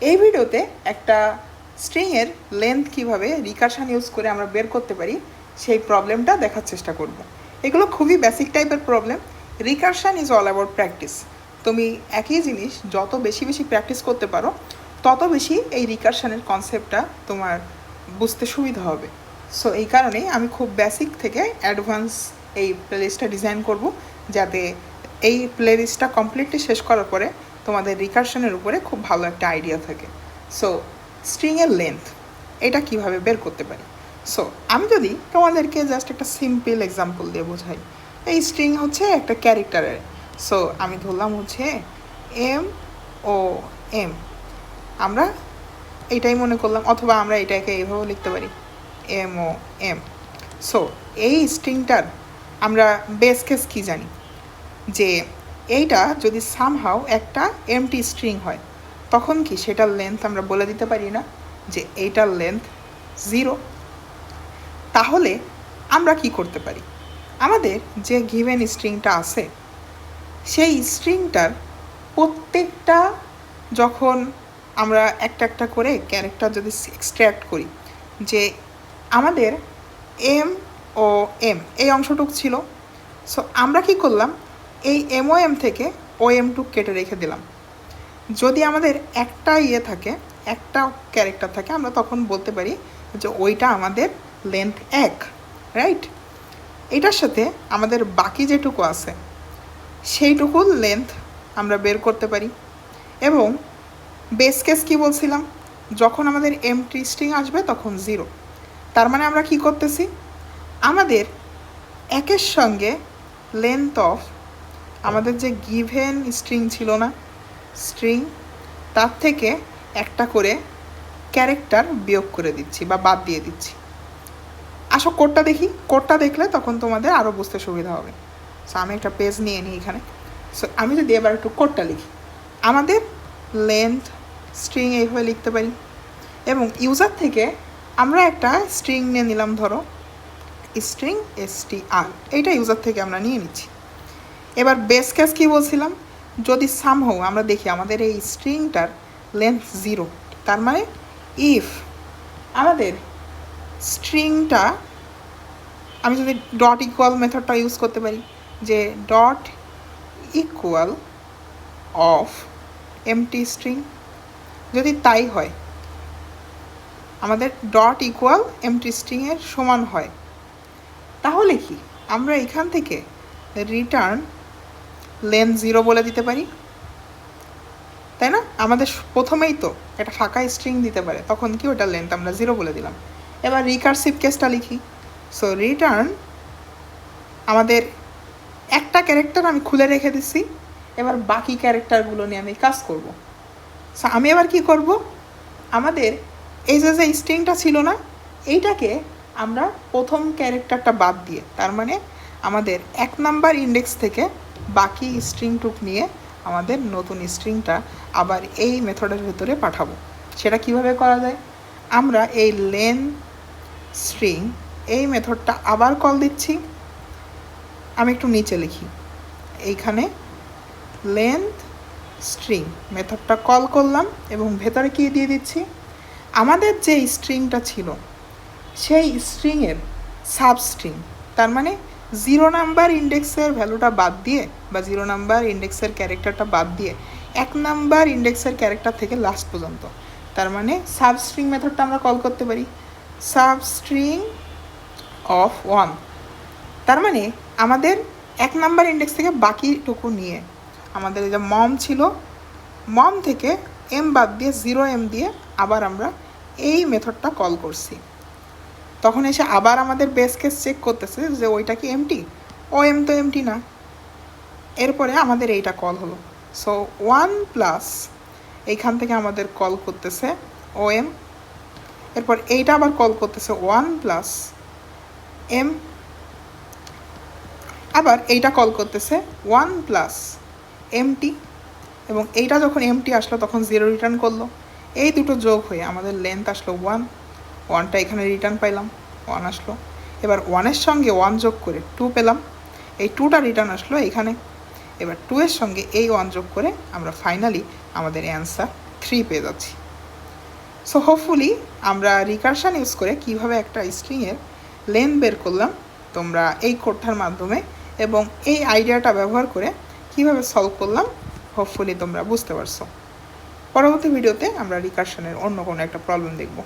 এই ভিডিওতে একটা স্ট্রিংয়ের লেন্থ কিভাবে রিকারশন ইউজ করে আমরা বের করতে পারি সেই প্রবলেমটা দেখার চেষ্টা করব। এগুলো খুবই বেসিক টাইপের problem. Recursion is all about practice. তুমি একই জিনিস যত বেশি বেশি প্র্যাকটিস করতে পারো তত বেশি এই রিকারশনের কনসেপ্টটা তোমার বুঝতে সুবিধা হবে। সো এই কারণেই আমি খুব বেসিক থেকে অ্যাডভান্স এই প্লেলিস্টটা ডিজাইন করব, যাতে এই প্লেলিস্টটা কমপ্লিটলি শেষ করার পরে তোমাদের রিকারশনের উপরে খুব ভালো একটা আইডিয়া থাকে। সো স্ট্রিংয়ের লেন্থ এটা কিভাবে বের করতে পারি। সো আমি যদি তোমাদেরকে জাস্ট একটা সিম্পল এক্সাম্পল দিয়ে বোঝাই, এই স্ট্রিং হচ্ছে একটা ক্যারেক্টারের। সো আমি ধরলাম হচ্ছে MOM, আমরা এইটাই মনে করলাম, অথবা আমরা এটাকে এইভাবেও লিখতে পারি MOM। সো এই স্ট্রিংটার আমরা বেস কেস কী জানি, যে এইটা যদি সামহাও একটা এমটি স্ট্রিং হয় তখন কি সেটার লেন্থ আমরা বলে দিতে পারি না যে এইটার লেন্থ 0। তাহলে আমরা কি করতে পারি, আমাদের যে গিভেন স্ট্রিংটা আছে সেই স্ট্রিংটার প্রত্যেকটা যখন আমরা একটা একটা করে ক্যারেক্টার যদি এক্সট্র্যাক্ট করি, যে আমাদের MOM এই অংশটুক ছিল। সো আমরা কি করলাম, এই MOM থেকে OM2 কেটে রেখে দিলাম। যদি আমাদের একটা থাকে, একটা ক্যারেক্টার থাকে, আমরা তখন বলতে পারি যে ওইটা আমাদের লেন্থ 1, রাইট। এটার সাথে আমাদের বাকি যেটুকু আছে সেইটুকুর লেন্থ আমরা বের করতে পারি। এবং বেস কেস কী বলছিলাম, যখন আমাদের এমটি স্ট্রিং আসবে তখন 0। তার মানে আমরা কি করতেছি, আমাদের একের সঙ্গে লেন্থ অফ আমাদের যে গিভেন স্ট্রিং ছিল না স্ট্রিং, তার থেকে একটা করে ক্যারেক্টার বিয়োগ করে দিচ্ছি বা বাদ দিয়ে দিচ্ছি। আসো কোডটা দেখি, কোডটা দেখলে তখন তোমাদের আরও বুঝতে সুবিধা হবে। সো আমি একটা পেজ নিয়ে নিই এখানে। সো আমি যদি এবার একটু কোডটা লিখি, আমাদের লেন্থ স্ট্রিং এইভাবে লিখতে পারি, এবং ইউজার থেকে আমরা একটা স্ট্রিং নিয়ে নিলাম, ধরো স্ট্রিং str, এইটা ইউজার থেকে আমরা নিয়ে নিচ্ছি। এবার বেস কেস কী বলছিলাম, যদি সামহাও আমরা দেখি আমাদের এই স্ট্রিংটার লেন্থ 0, তার মানে ইফ আমাদের স্ট্রিংটা, আমি যদি ডট ইকুয়াল মেথডটা ইউজ করতে পারি, যে dot equal of MT string, যদি তাই হয় আমাদের ডট ইকুয়াল এমটি স্ট্রিংয়ের সমান হয়, তাহলে কি আমরা এখান থেকে রিটার্ন লেন্থ 0 বলে দিতে পারি, তাই না? আমাদের প্রথমেই তো একটা ফাঁকা স্ট্রিং দিতে পারে, তখন কি ওটা লেন্থ আমরা 0 বলে দিলাম। এবার রিকারসিভ কেসটা লিখি। সো রিটার্ন, আমাদের একটা ক্যারেক্টার আমি খুলে রেখে দিচ্ছি, এবার বাকি ক্যারেক্টারগুলো নিয়ে আমি কাজ করব। সো আমি এবার কি করব, আমাদের এই যে স্ট্রিংটা ছিল না, এইটাকে আমরা প্রথম ক্যারেক্টারটা বাদ দিয়ে, তার মানে আমাদের 1 নাম্বার ইন্ডেক্স থেকে বাকি স্ট্রিংটুক নিয়ে আমাদের নতুন স্ট্রিংটা আবার এই মেথডের ভেতরে পাঠাবো। সেটা কিভাবে করা যায়, আমরা এই লেন স্ট্রিং এই মেথডটা আবার কল দিচ্ছি। আমি একটু নিচে লিখি, এইখানে লেন্থ স্ট্রিং মেথডটা কল করলাম এবং ভেতরে কি দিয়ে দিচ্ছি, আমাদের যে স্ট্রিংটা ছিল সেই স্ট্রিংয়ের সাবস্ট্রিং, তার মানে 0 নাম্বার ইন্ডেক্সের ভ্যালুটা বাদ দিয়ে বা 0 নাম্বার ইন্ডেক্সের ক্যারেক্টারটা বাদ দিয়ে 1 নাম্বার ইন্ডেক্সের ক্যারেক্টার থেকে লাস্ট পর্যন্ত, তার মানে সাবস্ট্রিং মেথডটা আমরা কল করতে পারি সাবস্ট্রিং অফ 1। তার মানে আমাদের 1 নাম্বার ইন্ডেক্স থেকে বাকিটুকু নিয়ে আমাদের যে মম ছিল, মম থেকে এম বাদ দিয়ে 0M দিয়ে আবার আমরা এই মেথডটা কল করছি। তখন এসে আবার আমাদের বেস কেস চেক করতেছে যে ওইটা কি এমটি, OM তো এমটি না। এরপরে আমাদের এইটা কল হলো। সো 1 প্লাস এইখান থেকে আমাদের কল করতেছে OM, এরপর এইটা আবার কল করতেছে 1 প্লাস M, আবার এইটা কল করতেছে 1 প্লাস এমটি, এবং এইটা যখন এমটি আসলো তখন 0 রিটার্ন করলো। এই দুটো যোগ হয়ে আমাদের লেন্থ আসলো 1, 1টা এখানে রিটার্ন পাইলাম, 1 আসলো। এবার 1-এর সঙ্গে 1 যোগ করে 2 পেলাম, এই 2টা রিটার্ন আসলো এখানে। এবার 2-এর সঙ্গে এই 1 যোগ করে আমরা ফাইনালি আমাদের অ্যান্সার 3 পেয়ে যাচ্ছি। সো হোপফুলি আমরা রিকারশন ইউজ করে কিভাবে একটা স্ট্রিংয়ের লেন্থ বের করলাম তোমরা এই কোডটার মাধ্যমে এবং এই আইডিয়াটা ব্যবহার করে কিভাবে সলভ করলাম হোপফুলি তোমরা বুঝতে পারছো। পরবর্তী ভিডিওতে আমরা রিকারশনের অন্য কোনো একটা প্রবলেম দেখব।